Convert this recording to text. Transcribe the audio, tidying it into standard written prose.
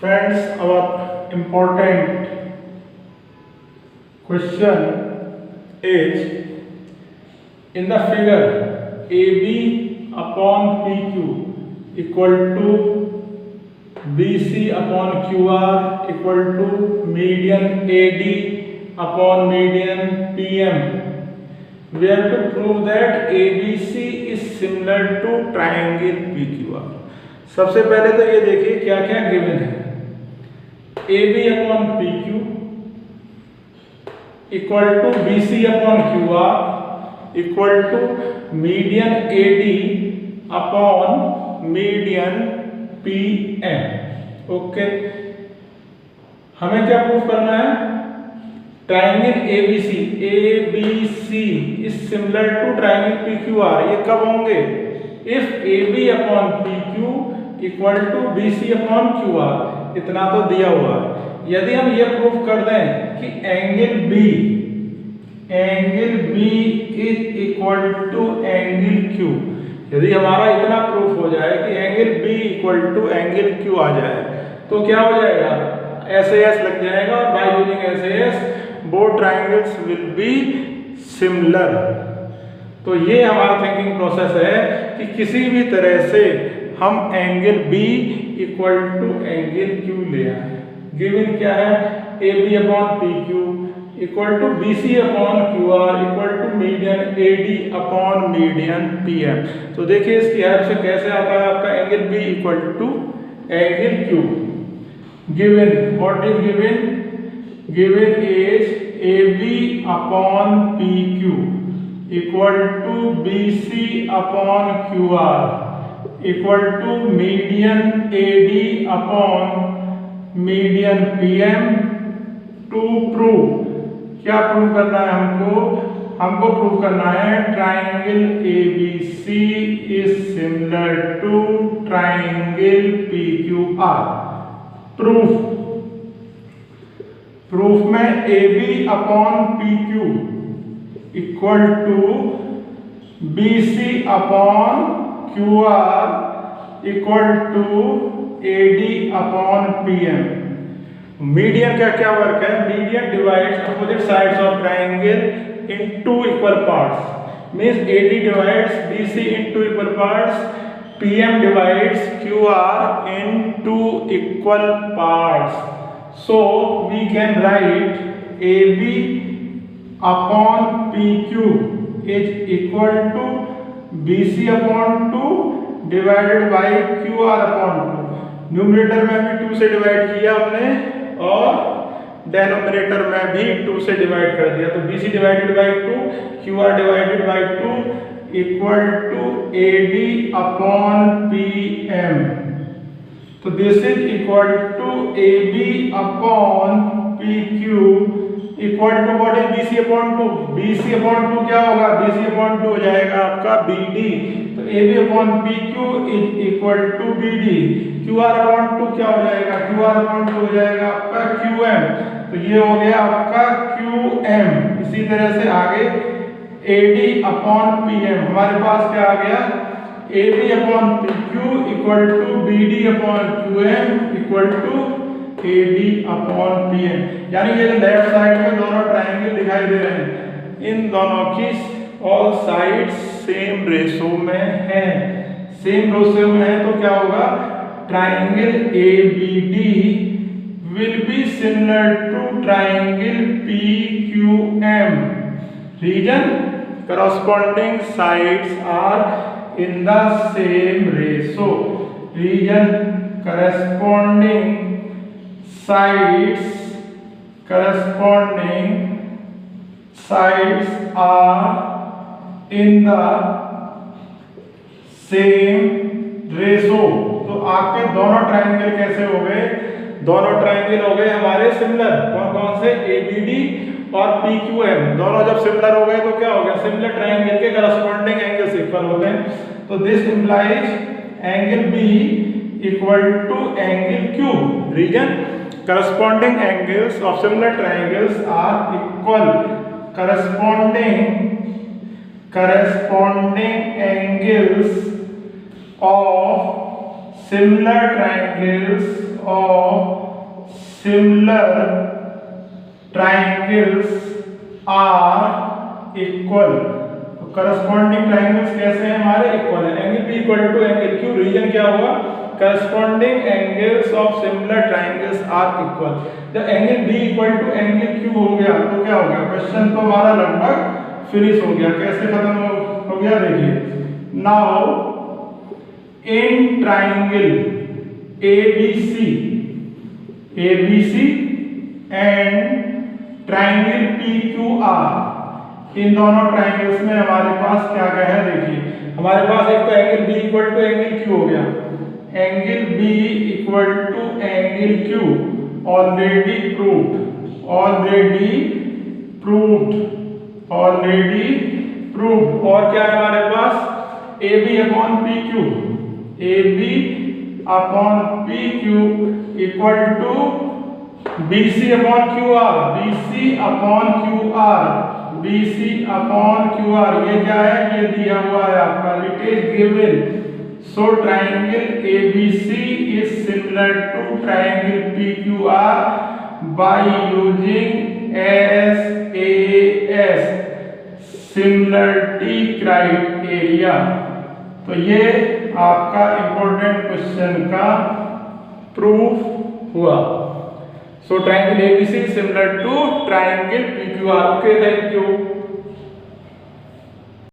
Friends, our important question is in the figure AB upon PQ equal to BC upon QR equal to median AD upon median PM. We have to prove that ABC is similar to triangle PQR. सबसे पहले तो ये देखिए क्या क्या given है। AB upon PQ equal to BC upon QR equal to median AD upon median PM। Okay, हमें क्या प्रूफ करना है? Triangle ABC is similar to triangle PQR। ये कब होंगे? If AB upon PQ equal to BC upon QR। इतना तो दिया हुआ है। यदि हम ये प्रूफ कर दें कि angle B is equal to angle Q, यदि हमारा इतना प्रूफ हो जाए कि angle B equal to angle Q आ जाए तो क्या हो जाएगा? SAS लग जाएगा और by using SAS both triangles will be similar. तो ये हमारा थिंकिंग प्रोसेस है कि किसी भी तरह से हम angle B equal to angle Q ले आए। गिवन क्या है? AB upon PQ equal to BC upon QR equal to median AD upon median PM। तो देखिए इसकी हेल्प से कैसे आता है आपका angle B equal to angle Q। Given, what is given? Given is AB upon PQ equal to BC upon QR equal to median AD upon median PM। To prove, क्या prove करना है हमको? हमको प्रूव करना है triangle ABC is similar to triangle PQR। Proof में AB upon PQ equal to BC upon QR equal to AD upon PM। Median का क्या वर्क है? Median divides opposite sides of triangle in two equal parts. Means AD divides BC in two equal parts, PM divides QR in two equal parts. So we can write AB upon PQ is equal to BC upon 2 divided by QR upon 2। Numerator में भी 2 से divide किया हमने और denominator में भी 2 से divide कर दिया। तो BC divided by 2 QR divided by 2 equal to AD upon PM। तो this is equal to AB upon PQ equal to what is BC upon 2? BC upon 2 क्या होगा? BC अपॉन 2 हो जाएगा आपका BD। तो AB upon PQ is equal to BD। QR upon 2 क्या हो जाएगा? QR अपॉन 2 हो जाएगा आपका QM। तो ये हो गया आपका QM। इसी तरह से आगे AD अपॉन PM, हमारे पास क्या आ गया? AB upon PQ equal to BD upon QM equal to AD upon PM। यानी ये लेफ्ट साइड में दोनों ट्रायंगल दिखाई दे रहे हैं, इन दोनों की ऑल साइड्स सेम रेशो में है। सेम रेशो में है तो क्या होगा? Triangle ABD will be similar to triangle PQM। Reason, corresponding sides are in the same ratio। Reason, corresponding sides are in the same ratio। तो आपके दोनों ट्रायंगल कैसे हो गए? दोनों ट्रायंगल हो गए हमारे सिमिलर। कौन कौन से? ABD और PQM। दोनों जब सिमिलर हो गए तो क्या हो गया? सिमिलर ट्रायंगल के करस्पॉन्डिंग एंगल्स इक्वल होते हैं। तो this implies angle B equal to angle Q। Reason, corresponding angles of similar triangles are equal। corresponding angles of similar triangles of similar triangles are equal. Corresponding triangles कैसे हैं हमारे? Equal है. Angle B equal to angle Q, reason क्या हुआ? Corresponding angles of similar triangles are equal. जब angle B equal to angle Q हो गया तो क्या हो गया? क्वेश्चन तो हमारा लगभग फिनिश हो गया. कैसे खत्म हो गया देखिए. Now in triangle ABC and triangle PQR, इन दोनों ट्राइंगल्स में हमारे पास क्या क्या है देखिए. हमारे पास एक तो angle B equal to angle Q हो गया. Angle B equal to angle Q already proved. और क्या है हमारे पास? AB upon PQ equal to BC upon QR. ये क्या है? ये दिया हुआ है आपका. It is given. So triangle ABC is similar to triangle PQR by using SAS similarity criteria. तो ये आपका इंपॉर्टेंट क्वेश्चन का प्रूफ हुआ. So triangle ABC similar to triangle PQR. Okay, thank you.